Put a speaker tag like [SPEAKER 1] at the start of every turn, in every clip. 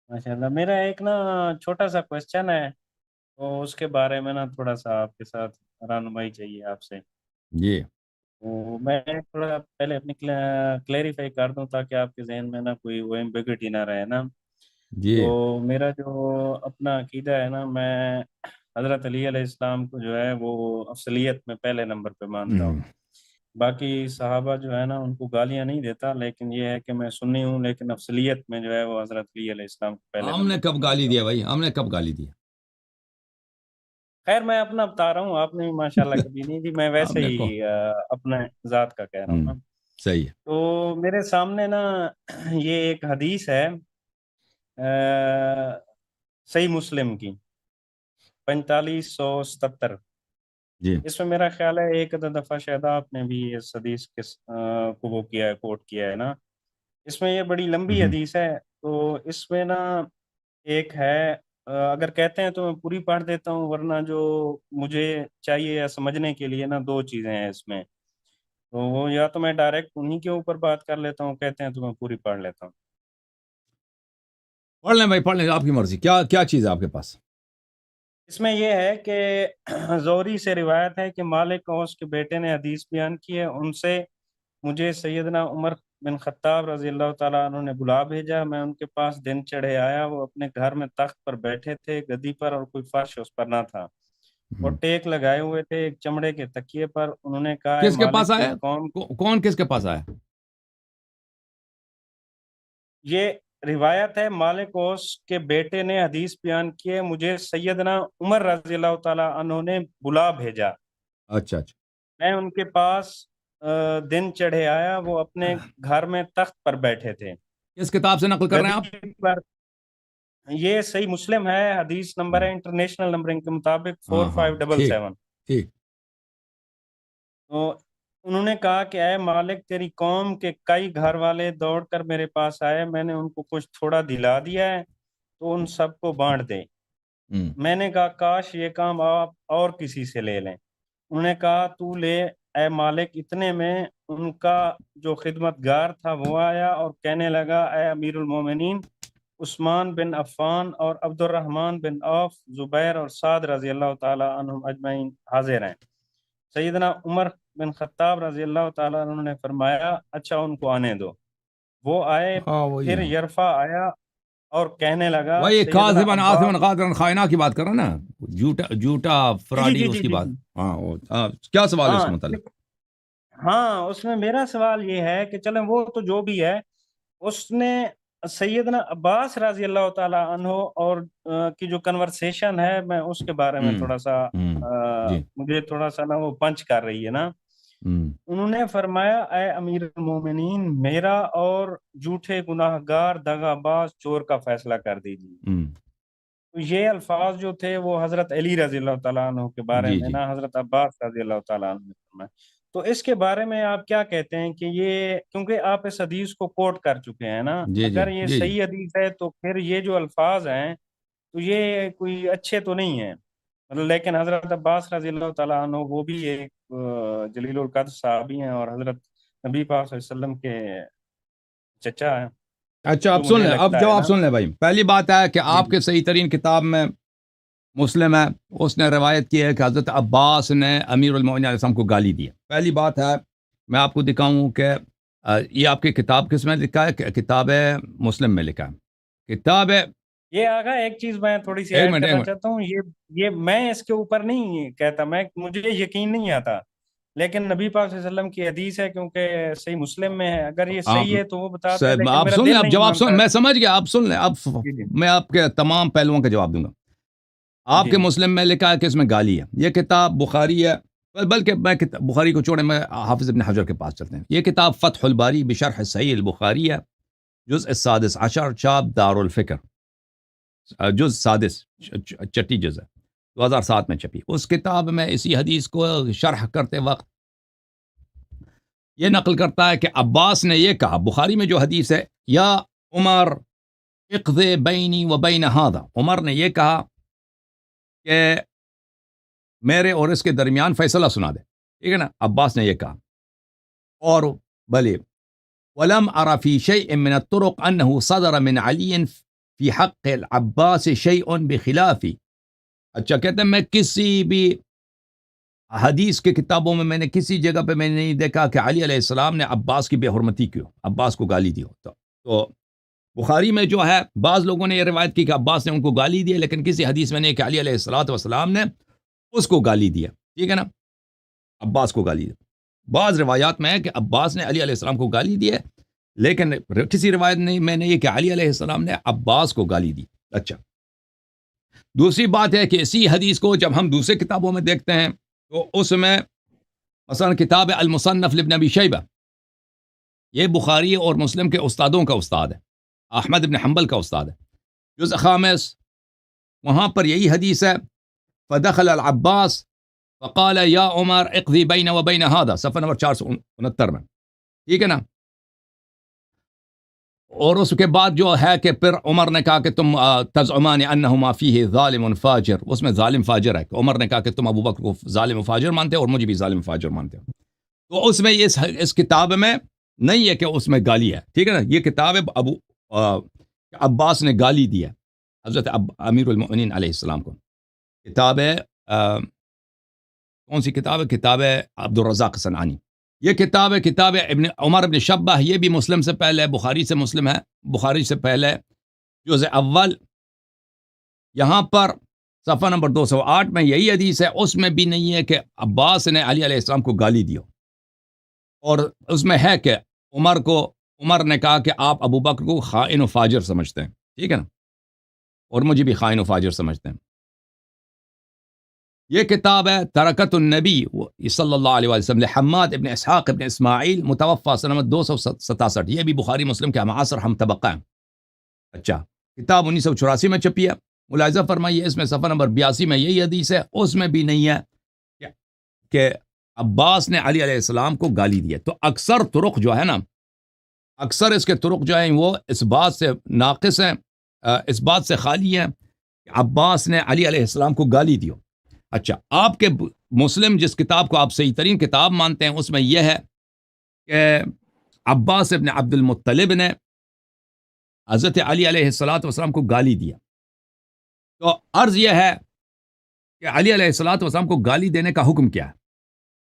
[SPEAKER 1] ماشاء اللہ، میرا ایک نا چھوٹا سا کوشچن ہے، تو اس کے بارے میں نا تھوڑا سا آپ کے ساتھ رہنمائی چاہیے آپ سے۔
[SPEAKER 2] جی
[SPEAKER 1] تو میں تھوڑا پہلے اپنی کلیریفائی کر دوں تاکہ آپ کے ذہن میں نا کوئی وہ ایمبیگوٹی نہ رہے نا۔
[SPEAKER 2] جی
[SPEAKER 1] تو میرا جو اپنا عقیدہ ہے نا، میں حضرت علی علیہ السلام کو جو ہے وہ افضلیت میں پہلے نمبر پہ مانتا ہوں۔
[SPEAKER 2] ہم،
[SPEAKER 1] باقی صحابہ جو ہے نا ان کو گالیاں نہیں دیتا، لیکن یہ ہے کہ میں سنی ہوں، لیکن افضلیت میں جو ہے وہ حضرت علی علیہ السلام کو پہلے
[SPEAKER 2] ہم نے
[SPEAKER 1] نمبر پہ
[SPEAKER 2] کب گالی
[SPEAKER 1] مانتا ہوں۔
[SPEAKER 2] دیا بھائی؟ ہم نے کب گالی دیا؟
[SPEAKER 1] خیر میں اپنا بتا رہا ہوں، آپ نے بھی ماشاءاللہ کبھی نہیں دی، میں
[SPEAKER 2] ہم
[SPEAKER 1] ویسے
[SPEAKER 2] نے کو
[SPEAKER 1] ہی اپنے ذات کا کہہ رہا ہوں
[SPEAKER 2] ہم،
[SPEAKER 1] نا۔
[SPEAKER 2] صحیح ہے۔
[SPEAKER 1] تو میرے سامنے نا یہ ایک حدیث ہے صحیح مسلم کی 4577۔
[SPEAKER 2] جی
[SPEAKER 1] اس میں میرا خیال ہے ایک دفعہ شاید آپ نے بھی اس حدیث کے کو وہ کیا ہے، کوٹ کیا ہے نا۔ اس میں یہ بڑی لمبی
[SPEAKER 2] ہم،
[SPEAKER 1] حدیث ہے، تو اس میں نا ایک ہے، اگر کہتے ہیں تو میں پوری پڑھ دیتا ہوں، ورنہ جو مجھے چاہیے یا سمجھنے کے لیے نا دو چیزیں ہیں اس میں، تو وہ یا تو میں ڈائریکٹ انہی کے اوپر بات کر لیتا ہوں، کہتے ہیں تو میں پوری پڑھ لیتا ہوں۔
[SPEAKER 2] پڑھ لیں بھائی، پڑھ لیں، آپ کی مرضی، کیا کیا چیز ہے آپ کے پاس؟
[SPEAKER 1] اس میں یہ ہے کہ زہری سے روایت ہے کہ مالک اوس کے بیٹے نے حدیث بیان کی ہے، ان سے مجھے سیدنا عمر بن خطاب رضی اللہ تعالیٰ عنہ نے بلا بھیجا، میں ان کے پاس دن چڑھے آیا، وہ اپنے گھر میں تخت پر بیٹھے تھے، گدی پر، اور کوئی فرش اس پر نہ تھا، اور
[SPEAKER 2] ہم،
[SPEAKER 1] ٹیک لگائے ہوئے تھے ایک چمڑے کے تکیے پر۔ انہوں نے کہا اے
[SPEAKER 2] کس کے پاس
[SPEAKER 1] مالک
[SPEAKER 2] آیا؟
[SPEAKER 1] تیری قوم،
[SPEAKER 2] کون کس کے پاس آیا؟
[SPEAKER 1] یہ روایت ہے مالک اوس کے بیٹے نے حدیث بیان کی ہے، مجھے سیدنا عمر رضی اللہ تعالیٰ عنہ نے بلا بھیجا،
[SPEAKER 2] اچھا اچھا،
[SPEAKER 1] میں ان کے پاس دن چڑھے آیا، وہ اپنے گھر میں تخت پر بیٹھے تھے،
[SPEAKER 2] کس کتاب سے نقل کر رہے ہیں آپ؟
[SPEAKER 1] گدی پر۔ یہ صحیح مسلم ہے، حدیث نمبر ہے انٹرنیشنل نمبرنگ کے مطابق
[SPEAKER 2] ہاں ہاں، ٹھیک
[SPEAKER 1] 4577۔
[SPEAKER 2] ٹھیک۔
[SPEAKER 1] تو انہوں نے کہا کہ اے مالک تیری قوم کے کئی گھر والے دوڑ کر میرے پاس آئے، میں نے ان کو کچھ تھوڑا دلا دیا ہے، تو ان سب کو بانٹ دے۔
[SPEAKER 2] ہم،
[SPEAKER 1] میں نے کہا کاش یہ کام آپ اور کسی سے لے لیں۔ انہوں نے کہا تو لے اے مالک۔ اتنے میں ان کا جو خدمت گار تھا وہ آیا اور کہنے لگا اے امیر المومنین، عثمان بن عفان اور عبد الرحمن بن عوف، زبیر اور سعد رضی اللہ تعالیٰ عنہم اجمعین حاضر ہیں۔ سیدنا عمر بن خطاب رضی اللہ تعالیٰ عنہ نے فرمایا اچھا ان کو آنے دو۔ وہ آئے،
[SPEAKER 2] ہاں وہی
[SPEAKER 1] پھر
[SPEAKER 2] ہے،
[SPEAKER 1] یرفع آیا اور کہنے لگا
[SPEAKER 2] وہی
[SPEAKER 1] سیدنا
[SPEAKER 2] کاذباً
[SPEAKER 1] عباس۔
[SPEAKER 2] آصفاً قادراً خائنہ کی بات کر رہا نا، جھوٹا جھوٹا
[SPEAKER 1] جی جی
[SPEAKER 2] فراڈی
[SPEAKER 1] جی
[SPEAKER 2] اس
[SPEAKER 1] جی
[SPEAKER 2] کی
[SPEAKER 1] جی
[SPEAKER 2] بات۔
[SPEAKER 1] جی
[SPEAKER 2] ہاں کیا سوال ہے اس
[SPEAKER 1] ہاں
[SPEAKER 2] کا متعلق؟
[SPEAKER 1] ہاں، اس میں میرا سوال یہ ہے کہ چلیں وہ تو جو بھی ہے، اس نے سیدنا عباس رضی اللہ تعالی عنہ اور کی جو کنورسیشن ہے، میں اس کے بارے میں
[SPEAKER 2] ہم،
[SPEAKER 1] تھوڑا سا
[SPEAKER 2] ہم، جی،
[SPEAKER 1] مجھے تھوڑا سا نا وہ پنچ کر رہی ہے نا۔
[SPEAKER 2] ہم،
[SPEAKER 1] انہوں نے فرمایا اے امیر المومنین، میرا اور جھوٹے گناہ گار دغا باز چور کا فیصلہ کر دیجیے۔
[SPEAKER 2] ہم،
[SPEAKER 1] تو یہ الفاظ جو تھے وہ حضرت علی رضی اللہ تعالیٰ عنہ کے بارے
[SPEAKER 2] جی
[SPEAKER 1] میں
[SPEAKER 2] جی
[SPEAKER 1] نا حضرت عباس رضی اللہ تعالیٰ عنہ نے فرمایا۔ تو اس کے بارے میں آپ کیا کہتے ہیں کہ یہ، کیونکہ آپ اس حدیث کو کوٹ کر چکے ہیں نا،
[SPEAKER 2] جی جی
[SPEAKER 1] اگر یہ
[SPEAKER 2] جی جی،
[SPEAKER 1] صحیح حدیث ہے تو پھر یہ جو الفاظ ہیں تو یہ کوئی اچھے تو نہیں ہیں، مطلب، لیکن حضرت عباس رضی اللہ تعالیٰ عنہ وہ بھی ایک جلیل القدر صحابی ہیں، اور حضرت نبی پاک صلی اللہ علیہ وسلم کے چچا ہیں،
[SPEAKER 2] اچھا
[SPEAKER 1] جو
[SPEAKER 2] اب سن
[SPEAKER 1] مجھے
[SPEAKER 2] لیں، اب
[SPEAKER 1] لگتا ہے
[SPEAKER 2] جواب
[SPEAKER 1] نا۔
[SPEAKER 2] سن لیں بھائی۔ پہلی بات ہے کہ
[SPEAKER 1] جی
[SPEAKER 2] آپ
[SPEAKER 1] جی
[SPEAKER 2] کے صحیح ترین کتاب میں مسلم ہے، اس نے روایت کی ہے کہ حضرت عباس نے امیر المومنین علیہ السلام کو گالی دی ہے۔ پہلی بات ہے، میں آپ کو دکھاؤں کہ یہ آپ کی کتاب کس میں لکھا ہے؟ کہ کتاب مسلم میں لکھا ہے، کتاب ہے۔
[SPEAKER 1] یہ آگا ایک چیز میں تھوڑی سی
[SPEAKER 2] ایک
[SPEAKER 1] ایڈ
[SPEAKER 2] منٹ ایک
[SPEAKER 1] کرنا
[SPEAKER 2] منٹ،
[SPEAKER 1] چاہتا ہوں، یہ میں اس کے اوپر نہیں کہتا، مجھے یقین نہیں آتا، لیکن نبی پاک صلی اللہ علیہ وسلم کی حدیث ہے، کیونکہ صحیح مسلم میں ہے، اگر یہ صحیح ہے تو وہ بتاتے ہیں، لیکن
[SPEAKER 2] آپ
[SPEAKER 1] میرا
[SPEAKER 2] سن لیں،
[SPEAKER 1] دل
[SPEAKER 2] اب
[SPEAKER 1] نہیں
[SPEAKER 2] جواب سن،
[SPEAKER 1] مانتا۔
[SPEAKER 2] میں سمجھ گیا، آپ سن لیں، اب
[SPEAKER 1] جی جی
[SPEAKER 2] میں آپ کے تمام پہلوؤں کا جواب دوں گا۔ آپ
[SPEAKER 1] جی
[SPEAKER 2] کے
[SPEAKER 1] جی
[SPEAKER 2] مسلم میں لکھا ہے کہ اس میں گالی ہے، یہ کتاب بخاری ہے، بلکہ میں بخاری کو چھوڑے، میں حافظ ابن حجر کے پاس چلتے ہیں۔ یہ کتاب فتح الباری بشرح صحیح البخاری ہے، جزء السادس عشر، چاپ دار الفکر، جز سادس، چٹی جز ہے، 2007 میں چھپی۔ اس کتاب میں اسی حدیث کو شرح کرتے وقت یہ نقل کرتا ہے کہ عباس نے یہ کہا، بخاری میں جو حدیث ہے، یا عمر اقضِ بینی و بین ھذا، عمر نے یہ کہا کہ میرے اور اس کے درمیان فیصلہ سنا دے، ٹھیک ہے نا؟ عباس نے یہ کہا، اور بھلے ولم ارى في شيء من الطرق انه صدر من علي فی حق العباس شیء بخلافی. اچھا کہتے ہیں میں کسی بھی حدیث کے کتابوں میں نے کسی جگہ پہ میں نے نہیں دیکھا کہ علی علیہ السلام نے عباس کی بے حرمتی کیوں، عباس کو گالی دی ہو. تو بخاری میں جو ہے بعض لوگوں نے یہ روایت کی کہ عباس نے ان کو گالی دی، لیکن کسی حدیث میں نہیں کہ علی علیہ السلام نے اس کو گالی دیا. ٹھیک ہے نا، عباس کو گالی دی. بعض روایات میں ہے کہ عباس نے علی علیہ السلام کو گالی دی ہے، لیکن کسی روایت میں نہیں کہ علی علیہ السلام نے عباس کو گالی دی. اچھا، دوسری بات ہے کہ اسی حدیث کو جب ہم دوسرے کتابوں میں دیکھتے ہیں تو اس میں مثلا کتاب المصنف لابن ابی شیبہ، یہ بخاری اور مسلم کے استادوں کا استاد ہے، احمد بن حنبل کا استاد ہے، جزء خامس، وہاں پر یہی حدیث ہے. فدخل العباس فقال یا عمر اقضی بین و بین هذا، صفحہ نمبر 469 میں. ٹھیک ہے نا. اور اس کے بعد جو ہے کہ پھر عمر نے کہا کہ تم تزعمان انہما فیہ ظالم فاجر، اس میں ظالم فاجر ہے، کہ عمر نے کہا کہ تم ابو بکر کو ظالم فاجر مانتے ہو اور مجھے بھی ظالم فاجر مانتے ہو. تو اس میں اس کتاب میں نہیں ہے کہ اس میں گالی ہے. ٹھیک ہے نا. یہ کتاب ابو عباس نے گالی دی ہے حضرت امیر المؤمنین علیہ السلام کو. کتاب ہے کون سی کتاب ہے؟ کتاب ہے عبد الرزاق صنعانی. یہ کتاب ہے کتاب ابن عمر ابن شبہ، یہ بھی مسلم سے پہلے، بخاری سے مسلم ہے، بخاری سے پہلے جزء اول. یہاں پر صفحہ نمبر 208 میں یہی حدیث ہے، اس میں بھی نہیں ہے کہ عباس نے علی علیہ السلام کو گالی دی ہو، اور اس میں ہے کہ عمر نے کہا کہ آپ ابو بکر کو خائن و فاجر سمجھتے ہیں. ٹھیک ہے نا، اور مجھے بھی خائن و فاجر سمجھتے ہیں. یہ کتاب ہے ترکت النبی صلی اللہ علیہ وسلم لحماد ابن اسحاق ابن اسماعیل متوفى سنہ 267، یہ بھی بخاری مسلم کے معاصر ہم طبقہ ہیں. اچھا، کتاب 1984 میں چھپی ہے. ملاحظہ فرمائیے اس میں صفحہ نمبر 82 میں یہی حدیث ہے، اس میں بھی نہیں ہے کہ عباس نے علی علیہ السلام کو گالی دی ہے. تو اکثر طرق جو ہے نا، اکثر اس کے طرق جو ہیں وہ اس بات سے ناقص ہیں، اس بات سے خالی ہیں کہ عباس نے علی علیہ السلام کو گالی دی ہو. اچھا، آپ کے مسلم جس کتاب کو آپ صحیح ترین کتاب مانتے ہیں، اس میں یہ ہے کہ عباس ابن عبد المطلب نے حضرت علی علیہ السلام کو گالی دیا. تو عرض یہ ہے کہ علی علیہ السلام کو گالی دینے کا حکم کیا ہے.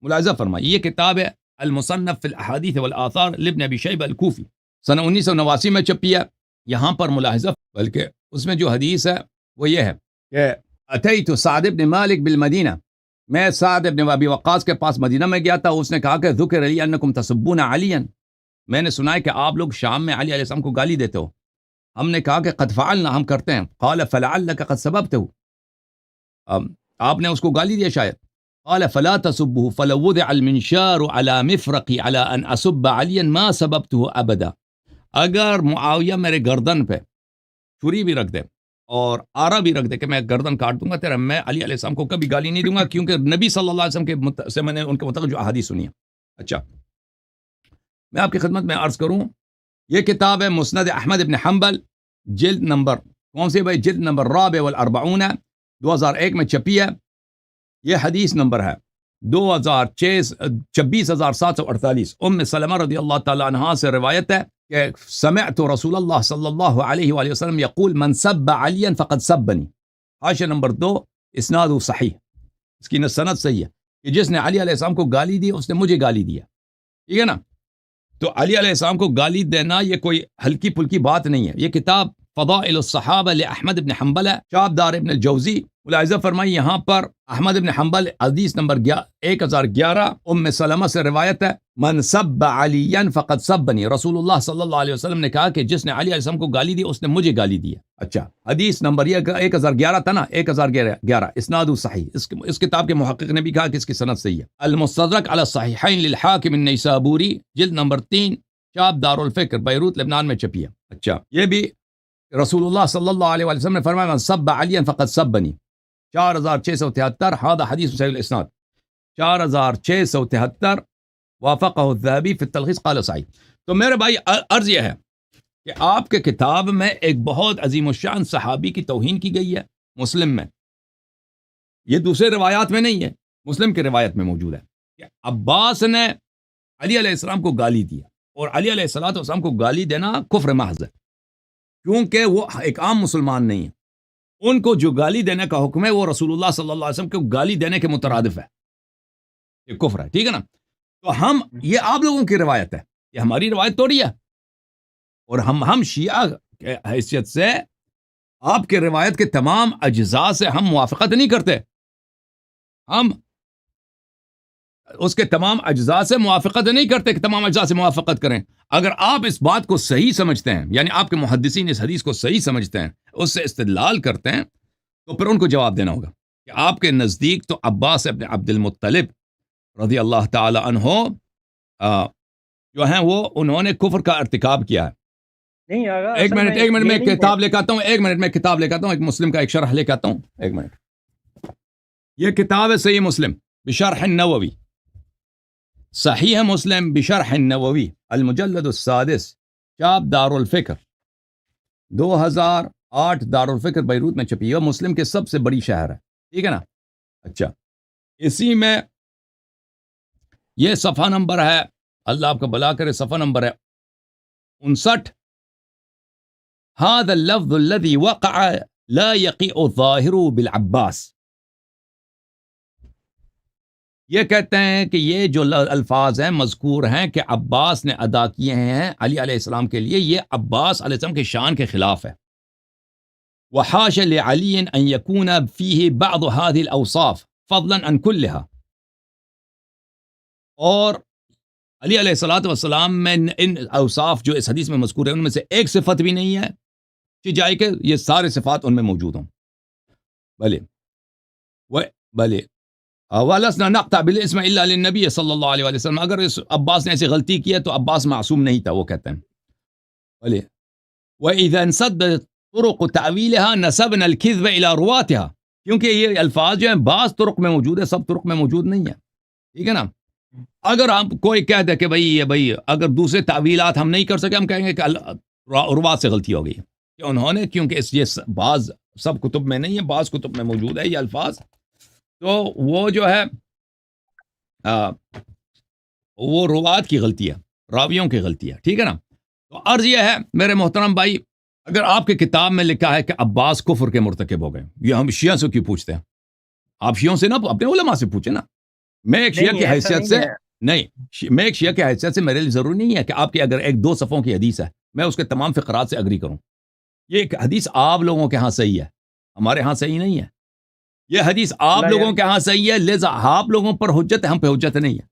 [SPEAKER 2] ملاحظہ فرمائیے، یہ کتاب ہے المصنف فی الاحادیث والآثار لابن ابی شیبہ الکوفی، سنہ 1989 میں چھپی ہے. یہاں پر ملاحظہ، بلکہ اس میں جو حدیث ہے وہ یہ ہے کہ اتیت سعد بن مالک بالمدینہ، میں سعد بن ابی وقاص کے پاس مدینہ میں گیا تھا. اس نے کہا کہ ذکر علی انکم تسبون علیا، میں نے سنا ہے کہ آپ لوگ شام میں علی علیہ السلام کو گالی دیتے ہو. ہم نے کہا کہ قد فعلنا، ہم کرتے ہیں. قال فلعلک قد سببته، آپ نے اس کو گالی دیا شاید. قال فلا تسبه فلو وضع المنشار على مفرقي على ان اسب عليا ما سببته ابدا، اگر معاویہ میرے گردن پہ چھری بھی رکھ دے اور آرا بھی رکھ دے کہ میں گردن کاٹ دوں گا تیرا، میں علی علیہ السلام کو کبھی گالی نہیں دوں گا، کیونکہ نبی صلی اللہ علیہ وسلم سے میں نے ان کے متعلق جو احادیث سنی ہے. اچھا، میں آپ کی خدمت میں عرض کروں، یہ کتاب ہے مسند احمد ابن حنبل، جلد نمبر کون سی بھائی؟ جلد نمبر رابع والاربعون، 2001 میں چھپی ہے. یہ حدیث نمبر ہے 26748. ام سلمہ رضی اللہ تعالی عنہا سے روایت ہے کہ سمعت رسول اللہ صلی اللہ علیہ وآلہ وسلم یقول من سب علیا فقد سبنی. حاشیہ نمبر 2، اسناد صحیح، اس کی سند صحیح ہے کہ جس نے علی علیہ السلام کو گالی دی اس نے مجھے گالی دیا. ٹھیک ہے نا. تو علی علیہ السلام کو گالی دینا یہ کوئی ہلکی پھلکی بات نہیں ہے. یہ کتاب فضائل الصحابہ لأحمد بن حنبل ہے، چاپ دار ابن الجوزی. ملاحظہ فرمائی، یہاں پر احمد بن حنبل حدیث نمبر 1011، ام سلمہ سے روایت ہے من سب علیا فقد سبنی، رسول اللہ صلی اللہ علیہ وسلم نے کہا کہ جس نے علی علیہ السلام کو گالی دی اس نے مجھے گالی دی ہے. اچھا، حدیث نمبر یہ 1011 تھا نا، 1011، اسناد صحیح. اس کتاب کے محقق نے بھی کہا کہ اس کی سند صحیح ہے. المستدرک علی الصحیحین للحاکم النیسابوری، جلد نمبر 3، چاپ دار الفکر، بیروت لبنان میں چھپی ہے. اچھا، یہ بھی رسول اللہ صلی اللہ علیہ وسلم نے فرمایا من سب علیا فقد سبنی، 4673. هذا حدیث صحیح الاسناد، 4673، وافقہ الذہبی فی التلخیص قال صحیح. تو میرے بھائی عرض یہ ہے کہ آپ کے کتاب میں ایک بہت عظیم الشان صحابی کی توہین کی گئی ہے مسلم میں. یہ دوسرے روایات میں نہیں ہے، مسلم کی روایت میں موجود ہے کہ عباس نے علی علیہ السلام کو گالی دیا، اور علی علیہ السلام کو گالی دینا کفر محض ہے. کیونکہ وہ ایک عام مسلمان نہیں ہے. ان کو جو گالی دینے کا حکم ہے وہ رسول اللہ صلی اللہ علیہ وسلم کو گالی دینے کے مترادف ہے. یہ کفر ہے. ٹھیک ہے نا. تو ہم یہ آپ لوگوں کی روایت ہے, یہ ہماری روایت توڑی ہے. اور ہم شیعہ کی حیثیت سے آپ کے روایت کے تمام اجزاء سے ہم موافقت نہیں کرتے. ہم اس کے تمام اجزاء سے موافقت نہیں کرتے کہ تمام اجزاء سے موافقت کریں. اگر آپ اس بات کو صحیح سمجھتے ہیں, یعنی آپ کے محدثین اس حدیث کو صحیح سمجھتے ہیں, اس سے استدلال کرتے ہیں, تو پھر ان کو جواب دینا ہوگا کہ آپ کے نزدیک تو عباس ابن عبد المطلب رضی اللہ تعالی عنہ جو ہیں وہ انہوں نے کفر کا ارتکاب کیا ہے.
[SPEAKER 1] نہیں آگا,
[SPEAKER 2] ایک منٹ میں کتاب لے کے آتا ہوں, ایک مسلم کا ایک شرح لے کے آتا ہوں. ایک منٹ, یہ کتاب ہے صحیح مسلم بشرح النووی, صحیح مسلم بشرح النووی, المجلد السادس, چاپ دار الفکر, 2008 دار الفکر بیروت میں چھپی ہے. مسلم کے سب سے بڑی شہر ہے. ٹھیک ہے نا. اچھا, اسی میں یہ صفحہ نمبر ہے, اللہ آپ کا بلا کرے, صفحہ نمبر ہے 59. هذا اللفظ الذي وقع لا يقع ظاهره بالعباس. یہ کہتے ہیں کہ یہ جو الفاظ ہیں مذکور ہیں کہ عباس نے ادا کیے ہیں علی علیہ السلام کے لیے, یہ عباس علیہ السلام کے شان کے خلاف ہے. وحاش لعلی ان يكون فيه بعض هذه الاوصاف فضلا عن كلها. اور علی علیہ الصلوۃ والسلام میں ان اوصاف جو اس حدیث میں مذکور ہیں ان میں سے ایک صفت بھی نہیں ہے کہ جائے کہ یہ سارے صفات ان میں موجود ہوں. بلے وَلَسْنَا نَقْطَعْ بِالْإِسْمِ إِلَّا لِلنَّبِيِّ صلی اللہ علیہ وسلم. اگر اس عباس نے ایسی غلطی کی ہے تو عباس معصوم نہیں تھا, وہ کہتے ہیں. بلے وَإِذَا انْسَدَّتْ طُرُقُ تَعْوِيلِهَا نَسَبْنَا الْكِذْبَ إِلَىٰ رُوَاتِهَا. کیونکہ یہ الفاظ جو ہیں بعض طرق میں موجود ہے, سب طرق میں موجود نہیں ہے. ٹھیک ہے نا. اگر ہم کوئی کہہ دے کہ بھئی اگر دوسرے تعویلات ہم نہیں کر سکے, ہم کہیں گے کہ روات سے غلطی ہو گئی کہ انہوں نے, کیونکہ یہ بعض سب کتب میں نہیں ہے, بعض کتب میں موجود ہے یہ الفاظ, تو وہ جو ہے وہ روات کی غلطی ہے, راویوں کی غلطی ہے. ٹھیک ہے نا. تو عرض یہ ہے میرے محترم بھائی, اگر آپ کے کتاب میں لکھا ہے کہ عباس کفر کے مرتکب ہو گئے, یہ ہم شیعہ سے کیوں پوچھتے ہیں؟ آپ شیعوں سے نہ, اپنے علماء سے پوچھیں نا. میں ایک شیعہ کی حیثیت سے میں ایک شیعہ کی حیثیت سے میرے لیے ضروری نہیں ہے کہ آپ کی اگر 1-2 صفحوں کی حدیث ہے میں اس کے تمام فقرات سے اگری کروں. یہ ایک حدیث آپ لوگوں کے ہاں صحیح ہے, ہمارے ہاں صحیح نہیں ہے. یہ حدیث آپ لوگوں کے ہاں صحیح ہے, لہذا آپ لوگوں پر حجت ہے, ہم پہ حجت نہیں ہے.